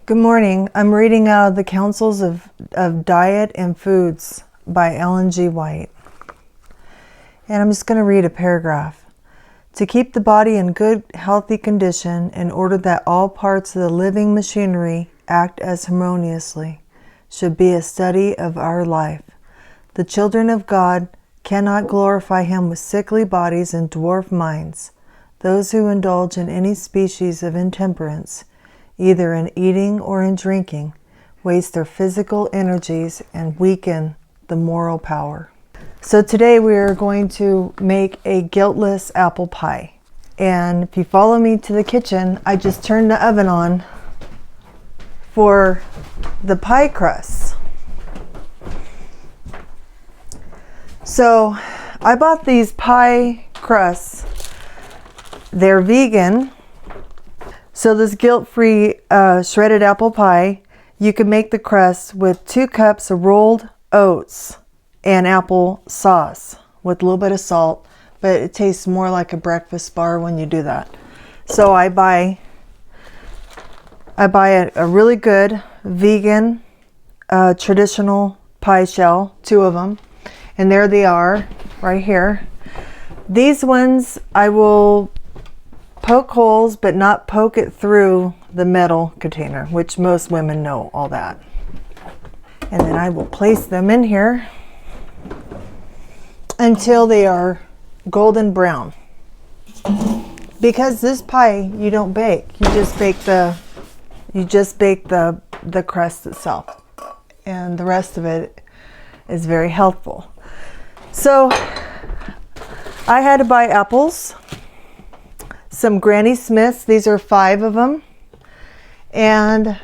Good morning. I'm reading out of the Councils of Diet and Foods by Ellen G. White. And I'm just going to read a paragraph. To keep the body in good, healthy condition in order that all parts of the living machinery act as harmoniously should be a study of our life. The children of God cannot glorify Him with sickly bodies and dwarf minds. Those who indulge in any species of intemperance, either in eating or in drinking, waste their physical energies and weaken the moral power. So today we are going to make a guiltless apple pie. And if you follow me to the kitchen, I just turned the oven on for the pie crust. So I bought these pie crusts. They're vegan. So this guilt-free shredded apple pie, you can make the crust with 2 cups of rolled oats and apple sauce with a little bit of salt, but it tastes more like a breakfast bar when you do that. So I buy a really good vegan traditional pie shell, 2 of them, and there they are right here. These ones I will poke holes, but not poke it through the metal container, which most women know all that. And then I will place them in here until they are golden brown. Because this pie you don't bake, you just bake the crust itself, and the rest of it is very healthful. So I had to buy apples, some Granny Smiths, these are 5 of them, and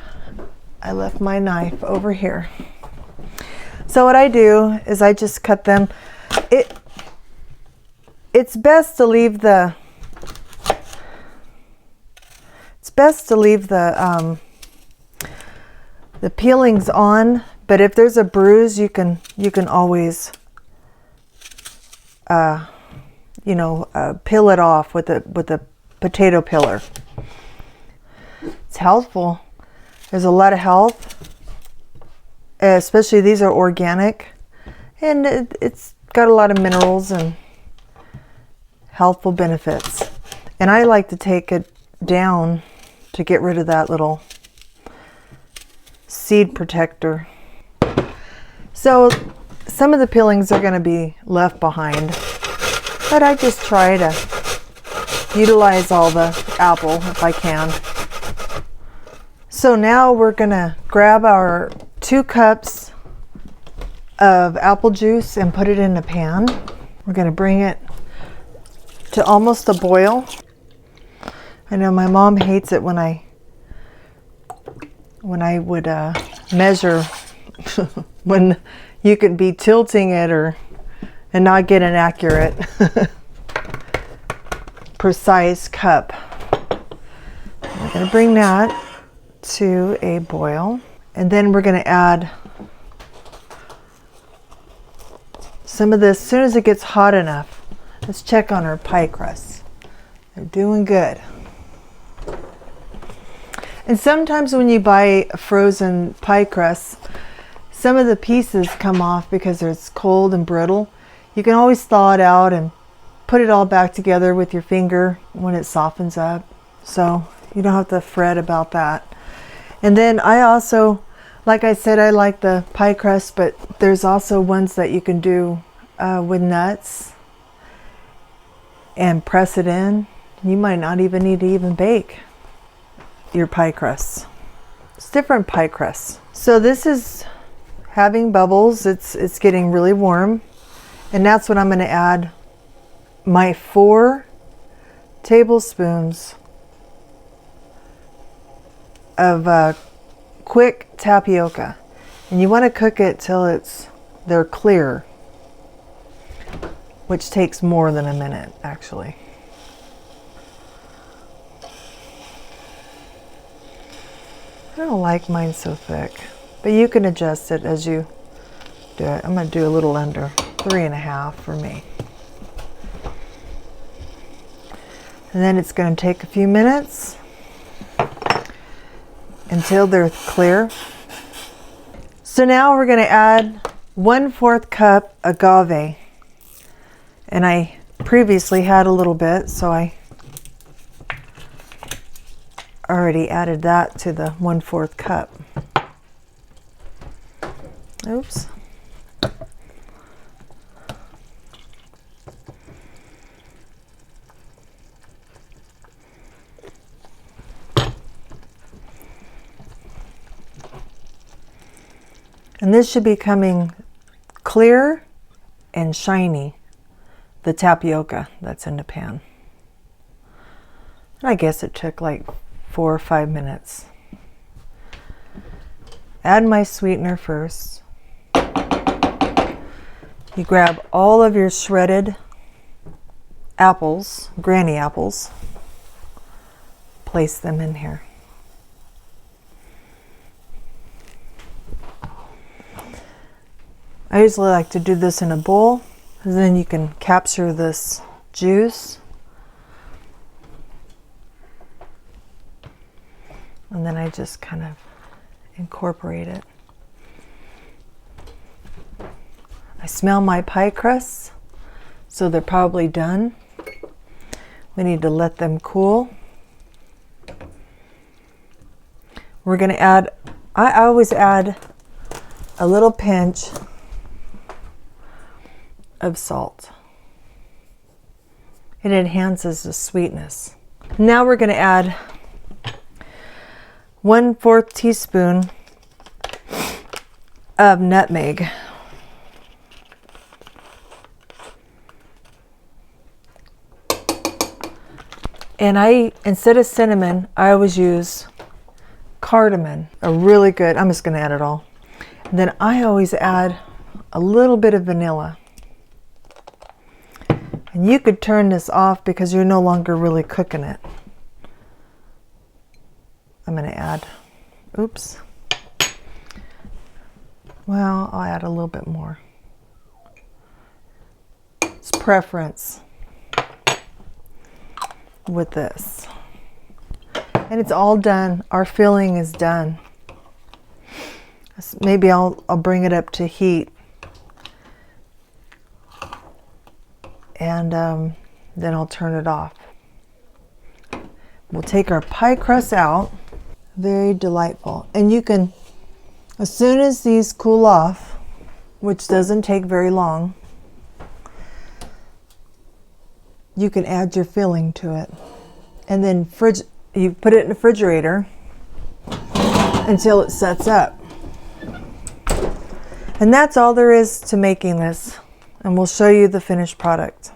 I left my knife over here. So what I do is I just cut them. It's best to leave the peelings on, but if there's a bruise, you can always peel it off with a potato peeler. It's healthful. There's a lot of health, especially these are organic, and it's got a lot of minerals and healthful benefits. And I like to take it down to get rid of that little seed protector. So some of the peelings are going to be left behind, but I just try to utilize all the apple if I can. So now we're going to grab our 2 cups of apple juice and put it in a pan. We're going to bring it to almost a boil. I know my mom hates it when I would measure when you could be tilting it and not get an accurate precise cup. We're going to bring that to a boil, and then we're going to add some of this. As soon as it gets hot enough, let's check on our pie crusts. They're doing good. And sometimes when you buy frozen pie crusts, some of the pieces come off because it's cold and brittle. You can always thaw it out and put it all back together with your finger when it softens up. So you don't have to fret about that. And then I also, like I said, I like the pie crust, but there's also ones that you can do with nuts and press it in. You might not even need to even bake your pie crusts. It's different pie crusts. So this is having bubbles. It's getting really warm, and that's when I'm going to add my 4 tablespoons of quick tapioca, and you want to cook it till they're clear, which takes more than a minute actually. I don't like mine so thick, but you can adjust it as you do it. I'm going to do a little under 3.5 for me. And then it's going to take a few minutes, until they're clear. So now we're going to add 1/4 cup agave. And I previously had a little bit, so I already added that to the 1/4 cup. Oops. And this should be coming clear and shiny, the tapioca that's in the pan. I guess it took like 4 or 5 minutes. Add my sweetener first. You grab all of your shredded apples, granny apples, place them in here. I usually like to do this in a bowl, because then you can capture this juice. And then I just kind of incorporate it. I smell my pie crusts, so they're probably done. We need to let them cool. We're going to add, I always add a little pinch of salt. It enhances the sweetness. Now we're going to add 1/4 teaspoon of nutmeg. And instead of cinnamon, I always use cardamom. A really good, I'm just going to add it all. And then I always add a little bit of vanilla. And you could turn this off because you're no longer really cooking it. I'm going to add, oops. Well, I'll add a little bit more. It's preference with this. And it's all done. Our filling is done. Maybe I'll bring it up to heat. And then I'll turn it off. We'll take our pie crust out. Very delightful. And you can, as soon as these cool off, which doesn't take very long, you can add your filling to it. And then you put it in the refrigerator until it sets up. And that's all there is to making this. And we'll show you the finished product.